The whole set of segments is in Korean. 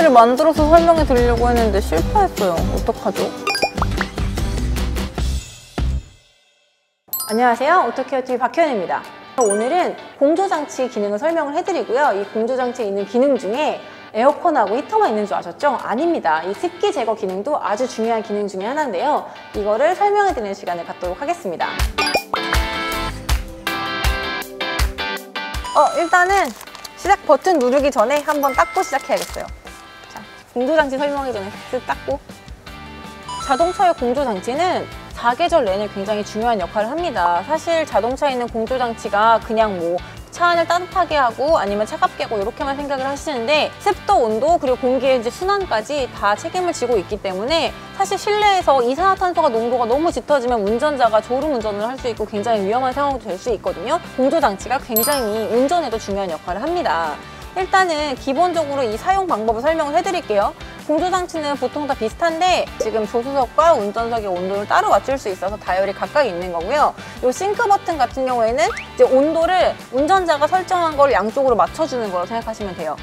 장치를 만들어서 설명해 드리려고 했는데 실패했어요. 어떡하죠? 안녕하세요. 오토케어TV 박혜연입니다. 오늘은 공조장치 기능을 설명을 해드리고요. 이 공조장치에 있는 기능 중에 에어컨하고 히터만 있는 줄 아셨죠? 아닙니다. 이 습기 제거 기능도 아주 중요한 기능 중에 하나인데요. 이거를 설명해 드리는 시간을 갖도록 하겠습니다. 일단은 시작 버튼 누르기 전에 한번 닦고 시작해야겠어요. 자, 공조장치 설명하기 전에 쓱 닦고. 자동차의 공조장치는 사계절 내내 굉장히 중요한 역할을 합니다. 사실 자동차에 있는 공조장치가 그냥 뭐 차 안을 따뜻하게 하고 아니면 차갑게 하고 이렇게만 생각을 하시는데 습도, 온도, 그리고 공기의 이제 순환까지 다 책임을 지고 있기 때문에 사실 실내에서 이산화탄소가 농도가 너무 짙어지면 운전자가 졸음 운전을 할 수 있고 굉장히 위험한 상황도 될 수 있거든요. 공조장치가 굉장히 운전에도 중요한 역할을 합니다. 일단은 기본적으로 이 사용 방법을 설명을 해드릴게요. 공조장치는 보통 다 비슷한데 지금 조수석과 운전석의 온도를 따로 맞출 수 있어서 다열이 각각 있는 거고요. 이 싱크 버튼 같은 경우에는 이제 온도를 운전자가 설정한 걸 양쪽으로 맞춰주는 거라고 생각하시면 돼요.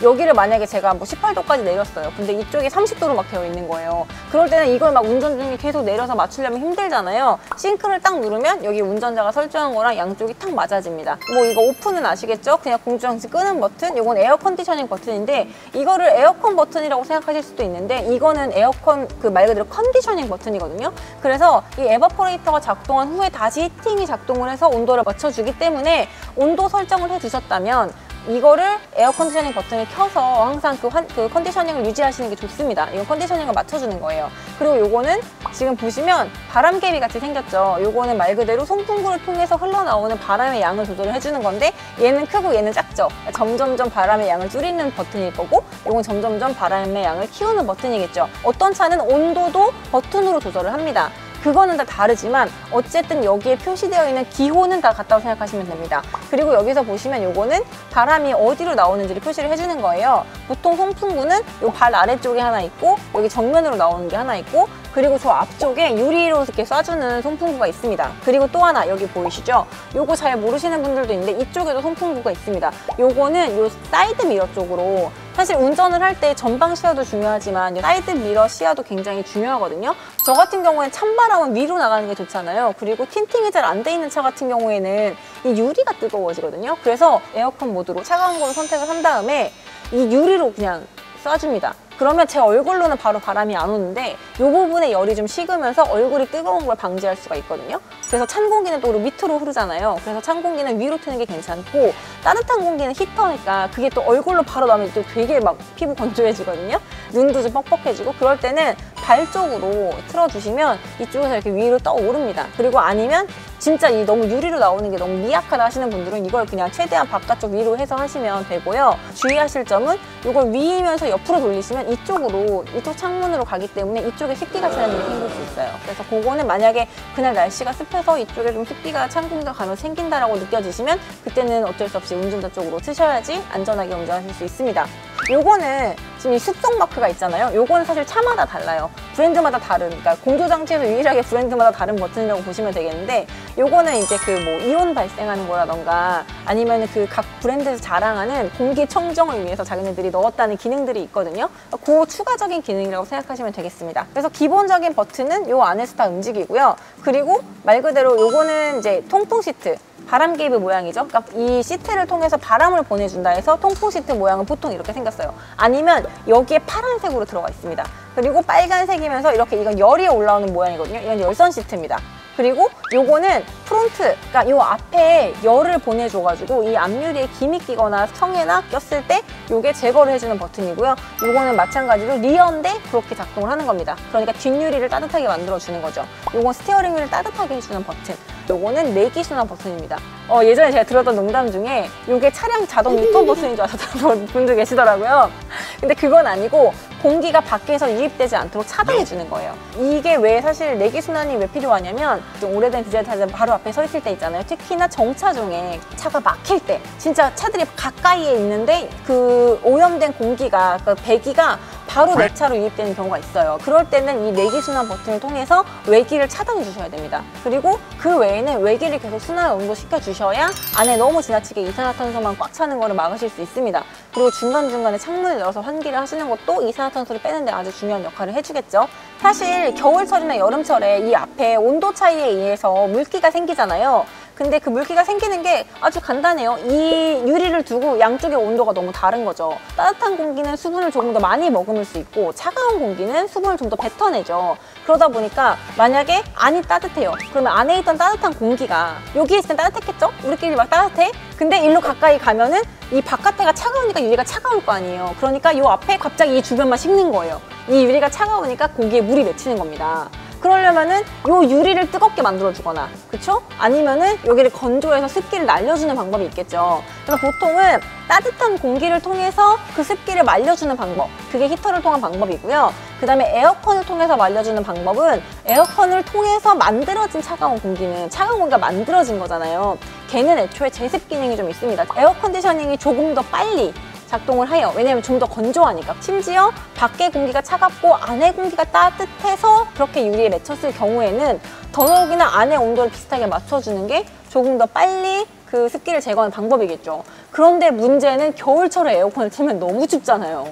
여기를 만약에 제가 뭐 18도까지 내렸어요. 근데 이쪽이 30도로 막 되어 있는 거예요. 그럴 때는 이걸 막 운전 중에 계속 내려서 맞추려면 힘들잖아요. 싱크를 딱 누르면 여기 운전자가 설정한 거랑 양쪽이 탁 맞아집니다. 뭐 이거 오픈은 아시겠죠? 그냥 공조장치 끄는 버튼. 이건 에어 컨디셔닝 버튼인데 이거를 에어컨 버튼이라고 생각하실 수도 있는데 이거는 에어컨 말 그대로 컨디셔닝 버튼이거든요. 그래서 이 에버포레이터가 작동한 후에 다시 히팅이 작동을 해서 온도를 맞춰주기 때문에 온도 설정을 해주셨다면 이거를 에어 컨디셔닝 버튼을 켜서 항상 그 컨디셔닝을 유지하시는 게 좋습니다. 이건 컨디셔닝을 맞춰주는 거예요. 그리고 요거는 지금 보시면 바람개비 같이 생겼죠. 요거는 말 그대로 송풍구를 통해서 흘러나오는 바람의 양을 조절을 해주는 건데 얘는 크고 얘는 작죠. 점점점 바람의 양을 줄이는 버튼일 거고 요건 점점점 바람의 양을 키우는 버튼이겠죠. 어떤 차는 온도도 버튼으로 조절을 합니다. 그거는 다 다르지만 어쨌든 여기에 표시되어 있는 기호는 다 같다고 생각하시면 됩니다. 그리고 여기서 보시면 요거는 바람이 어디로 나오는지를 표시를 해주는 거예요. 보통 송풍구는 요 발 아래쪽에 하나 있고 여기 정면으로 나오는 게 하나 있고 그리고 저 앞쪽에 유리로 이렇게 쏴주는 송풍구가 있습니다. 그리고 또 하나 여기 보이시죠? 요거 잘 모르시는 분들도 있는데 이쪽에도 송풍구가 있습니다. 요거는 요 사이드 미러 쪽으로 사실 운전을 할 때 전방 시야도 중요하지만 사이드 미러 시야도 굉장히 중요하거든요. 저 같은 경우에는 찬바람은 위로 나가는 게 좋잖아요. 그리고 틴팅이 잘 안 돼 있는 차 같은 경우에는 이 유리가 뜨거워지거든요. 그래서 에어컨 모드로 차가운 거를 선택을 한 다음에 이 유리로 그냥 쏴줍니다. 그러면 제 얼굴로는 바로 바람이 안 오는데 이 부분에 열이 좀 식으면서 얼굴이 뜨거운 걸 방지할 수가 있거든요. 그래서 찬 공기는 또 밑으로 흐르잖아요. 그래서 찬 공기는 위로 트는 게 괜찮고 따뜻한 공기는 히터니까 그게 또 얼굴로 바로 나오면 또 되게 막 피부 건조해지거든요. 눈도 좀 뻑뻑해지고 그럴 때는 발 쪽으로 틀어주시면 이쪽에서 이렇게 위로 떠오릅니다. 그리고 아니면 진짜 이 너무 유리로 나오는 게 너무 미약하다 하시는 분들은 이걸 그냥 최대한 바깥쪽 위로 해서 하시면 되고요. 주의하실 점은 이걸 위이면서 옆으로 돌리시면 이쪽 창문으로 가기 때문에 이쪽에 습기가 차는 일이 생길 수 있어요. 그래서 그거는 만약에 그날 날씨가 습해서 이쪽에 좀 습기가 찬 공기가 가면 생긴다라고 느껴지시면 그때는 어쩔 수 없이 운전자 쪽으로 트셔야지 안전하게 운전하실 수 있습니다. 요거는 지금 이 습속 마크가 있잖아요. 요거는 사실 차마다 달라요. 브랜드마다 그러니까 공조장치에서 유일하게 브랜드마다 다른 버튼이라고 보시면 되겠는데 요거는 이제 뭐 이온 발생하는 거라던가 아니면 각 브랜드에서 자랑하는 공기 청정을 위해서 자기네들이 넣었다는 기능들이 있거든요. 그 추가적인 기능이라고 생각하시면 되겠습니다. 그래서 기본적인 버튼은 요 안에서 다 움직이고요. 그리고 말 그대로 요거는 이제 통풍 시트. 바람 개입 모양이죠. 그러니까 이 시트를 통해서 바람을 보내준다 해서 통풍 시트 모양은 보통 이렇게 생겼어요. 아니면 여기에 파란색으로 들어가 있습니다. 그리고 빨간색이면서 이렇게 이건 열이 올라오는 모양이거든요. 이건 열선 시트입니다. 그리고 요거는 프론트, 그러니까 요 앞에 열을 보내줘가지고 이 앞유리에 김이 끼거나 청해나 꼈을 때 요게 제거를 해주는 버튼이고요. 요거는 마찬가지로 리어인데 그렇게 작동을 하는 겁니다. 그러니까 뒷유리를 따뜻하게 만들어주는 거죠. 요건 스티어링 휠을 따뜻하게 해주는 버튼. 요거는 내기 순환 버튼입니다. 예전에 제가 들었던 농담 중에 요게 차량 자동 유턴 버튼인 줄 아셨던 분들 계시더라고요. 근데 그건 아니고 공기가 밖에서 유입되지 않도록 차단해 주는 거예요. 이게 왜 사실 내기 순환이 왜 필요하냐면 좀 오래된 디젤 차들 바로 앞에 서 있을 때 있잖아요. 특히나 정차 중에 차가 막힐 때 진짜 차들이 가까이에 있는데 그 오염된 공기가 배기가 바로 내차로 유입되는 경우가 있어요. 그럴 때는 이 내기 순환 버튼을 통해서 외기를 차단해 주셔야 됩니다. 그리고 그 외에는 외기를 계속 순환 온도 시켜주셔야 안에 너무 지나치게 이산화탄소만 꽉 차는 거를 막으실 수 있습니다. 그리고 중간중간에 창문을 열어서 환기를 하시는 것도 이산화탄소를 빼는 데 아주 중요한 역할을 해주겠죠. 사실 겨울철이나 여름철에 이 앞에 온도 차이에 의해서 물기가 생기잖아요. 근데 그 물기가 생기는 게 아주 간단해요. 이 유리를 두고 양쪽의 온도가 너무 다른 거죠. 따뜻한 공기는 수분을 조금 더 많이 머금을 수 있고 차가운 공기는 수분을 좀 더 뱉어내죠. 그러다 보니까 만약에 안이 따뜻해요. 그러면 안에 있던 따뜻한 공기가 여기에 있을 땐 따뜻했겠죠? 우리끼리 막 따뜻해? 근데 일로 가까이 가면은 이 바깥에가 차가우니까 유리가 차가울 거 아니에요. 그러니까 이 앞에 갑자기 이 주변만 식는 거예요. 이 유리가 차가우니까 고기에 물이 맺히는 겁니다. 그러려면은 요 유리를 뜨겁게 만들어주거나, 그쵸? 아니면은 여기를 건조해서 습기를 날려주는 방법이 있겠죠. 그래서 보통은 따뜻한 공기를 통해서 그 습기를 말려주는 방법, 그게 히터를 통한 방법이고요. 그 다음에 에어컨을 통해서 말려주는 방법은 에어컨을 통해서 만들어진 차가운 공기는 차가운 공기가 만들어진 거잖아요. 걔는 애초에 제습 기능이 좀 있습니다. 에어컨디셔닝이 조금 더 빨리 작동을 해요. 왜냐면 좀 더 건조하니까. 심지어 밖에 공기가 차갑고 안에 공기가 따뜻해서 그렇게 유리에 맺혔을 경우에는 더더욱이나 안의 온도를 비슷하게 맞춰주는 게 조금 더 빨리 그 습기를 제거하는 방법이겠죠. 그런데 문제는 겨울철에 에어컨을 틀면 너무 춥잖아요.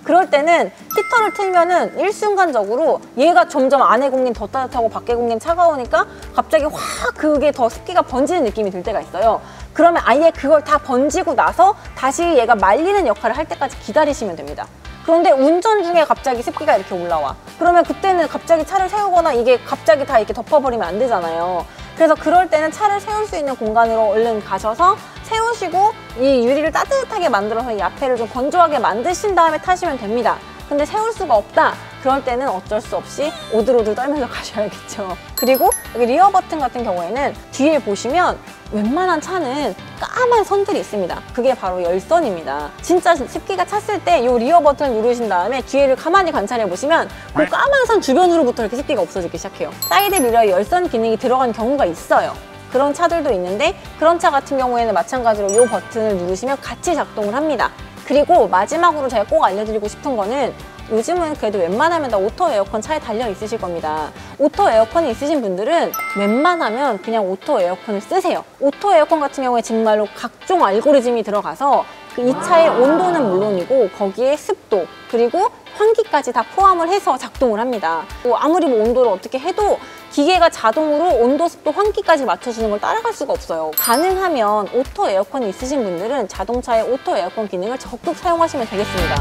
그럴 때는 히터를 틀면은 일순간적으로 얘가 점점 안에 공기는 더 따뜻하고 밖에 공기는 차가우니까 갑자기 확 그게 더 습기가 번지는 느낌이 들 때가 있어요. 그러면 아예 그걸 다 번지고 나서 다시 얘가 말리는 역할을 할 때까지 기다리시면 됩니다. 그런데 운전 중에 갑자기 습기가 이렇게 올라와. 그러면 그때는 갑자기 차를 세우거나 이게 갑자기 다 이렇게 덮어버리면 안 되잖아요. 그래서 그럴 때는 차를 세울 수 있는 공간으로 얼른 가셔서 세우시고 이 유리를 따뜻하게 만들어서 이 앞에를 좀 건조하게 만드신 다음에 타시면 됩니다. 근데 세울 수가 없다. 그럴 때는 어쩔 수 없이 오들오들 떨면서 가셔야겠죠. 그리고 여기 리어 버튼 같은 경우에는 뒤에 보시면 웬만한 차는 까만 선들이 있습니다. 그게 바로 열선입니다. 진짜 습기가 찼을 때 이 리어 버튼을 누르신 다음에 뒤에를 가만히 관찰해 보시면 그 까만 선 주변으로부터 이렇게 습기가 없어지기 시작해요. 사이드 미러에 열선 기능이 들어간 경우가 있어요. 그런 차들도 있는데 그런 차 같은 경우에는 마찬가지로 이 버튼을 누르시면 같이 작동을 합니다. 그리고 마지막으로 제가 꼭 알려드리고 싶은 거는 요즘은 그래도 웬만하면 다 오토 에어컨 차에 달려 있으실 겁니다. 오토 에어컨이 있으신 분들은 웬만하면 그냥 오토 에어컨을 쓰세요. 오토 에어컨 같은 경우에 정말로 각종 알고리즘이 들어가서 그 이 차의 온도는 물론이고 거기에 습도 그리고 환기까지 다 포함을 해서 작동을 합니다. 아무리 뭐 온도를 어떻게 해도 기계가 자동으로 온도, 습도, 환기까지 맞춰주는 걸 따라갈 수가 없어요. 가능하면 오토 에어컨이 있으신 분들은 자동차의 오토 에어컨 기능을 적극 사용하시면 되겠습니다.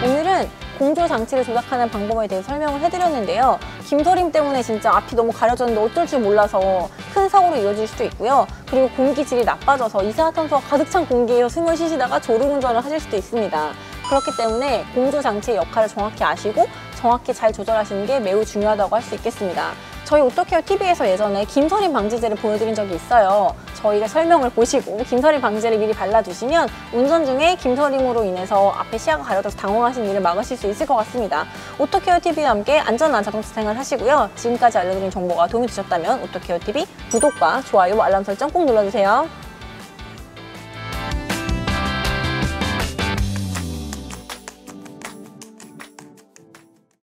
오늘은 공조 장치를 조작하는 방법에 대해 설명을 해드렸는데요. 김서림 때문에 진짜 앞이 너무 가려졌는데 어쩔 줄 몰라서 큰 사고로 이어질 수도 있고요. 그리고 공기질이 나빠져서 이산화탄소가 가득 찬 공기에서 숨을 쉬시다가 졸음운전을 하실 수도 있습니다. 그렇기 때문에 공조 장치의 역할을 정확히 아시고 정확히 잘 조절하시는 게 매우 중요하다고 할 수 있겠습니다. 저희 오토케어 TV에서 예전에 김서림 방지제를 보여드린 적이 있어요. 저희가 설명을 보시고 김서림 방지제를 미리 발라두시면 운전 중에 김서림으로 인해서 앞에 시야가 가려져서 당황하신 일을 막으실 수 있을 것 같습니다. 오토케어 TV와 함께 안전한 자동차 생활 하시고요. 지금까지 알려드린 정보가 도움이 되셨다면 오토케어 TV 구독과 좋아요, 알람 설정 꼭 눌러주세요.